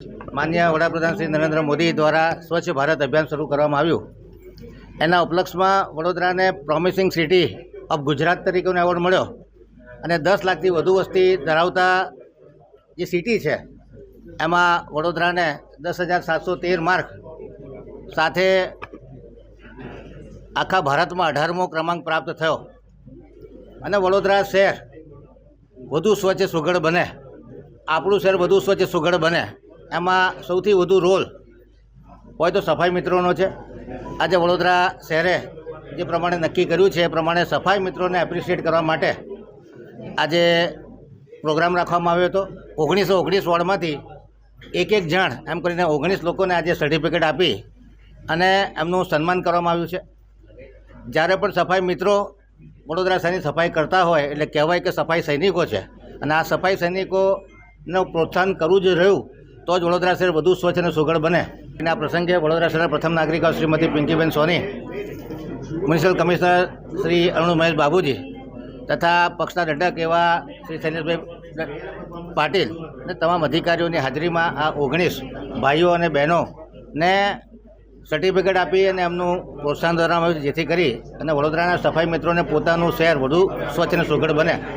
માનનીય વડાપ્રધાન શ્રી નરેન્દ્ર મોદી દ્વારા સ્વચ્છ ભારત અભિયાન શરૂ કરવામાં આવ્યું. એના ઉપલક્ષમાં વડોદરાને પ્રોમિસિંગ સિટી ઓફ ગુજરાત તરીકેનો એવોર્ડ મળ્યો અને 10 લાખથી વધુ વસ્તી ધરાવતા જે સિટી છે એમાં વડોદરાને 10,713 માર્ક સાથે આખા ભારતમાં 18મો ક્રમાંક પ્રાપ્ત થયો. અને વડોદરા શહેર વધુ સ્વચ્છ સુઘડ બને, આપણું શહેર વધુ સ્વચ્છ સુઘડ બને, એમાં સૌથી વધુ રોલ હોય તો સફાઈ મિત્રોનો છે. આજે વડોદરા શહેરે જે પ્રમાણે નક્કી કર્યું છે એ પ્રમાણે સફાઈ મિત્રોને એપ્રિશિએટ કરવા માટે આજે પ્રોગ્રામ રાખવામાં આવ્યો હતો. 1919 વોર્ડમાંથી એક જણ એમ કરીને 19 લોકોને આજે સર્ટિફિકેટ આપી અને એમનું સન્માન કરવામાં આવ્યું છે. જ્યારે પણ સફાઈ મિત્રો વડોદરા શહેરની સફાઈ કરતા હોય એટલે કહેવાય કે સફાઈ સૈનિકો છે. અને આ સફાઈ સૈનિકોનું પ્રોત્સાહન કરવું જ રહ્યું તો જ વડોદરા શહેર વધુ સ્વચ્છ અને સુઘડ બને. અને આ પ્રસંગે વડોદરા શહેરના પ્રથમ નાગરિકા શ્રીમતી પિંકીબેન સોની, મ્યુનિસિપલ કમિશનર શ્રી અરુણ મહેશ બાબુજી તથા પક્ષના દંડક એવા શ્રી શૈલેષભાઈ પાટીલ અને તમામ અધિકારીઓની હાજરીમાં આ 19 ભાઈઓ અને બહેનોને સર્ટિફિકેટ આપી અને એમનું પ્રોત્સાહન કરવામાં આવ્યું જેથી કરી અને વડોદરાના સફાઈ મિત્રોને પોતાનું શહેર વધુ સ્વચ્છ અને સુઘડ બને.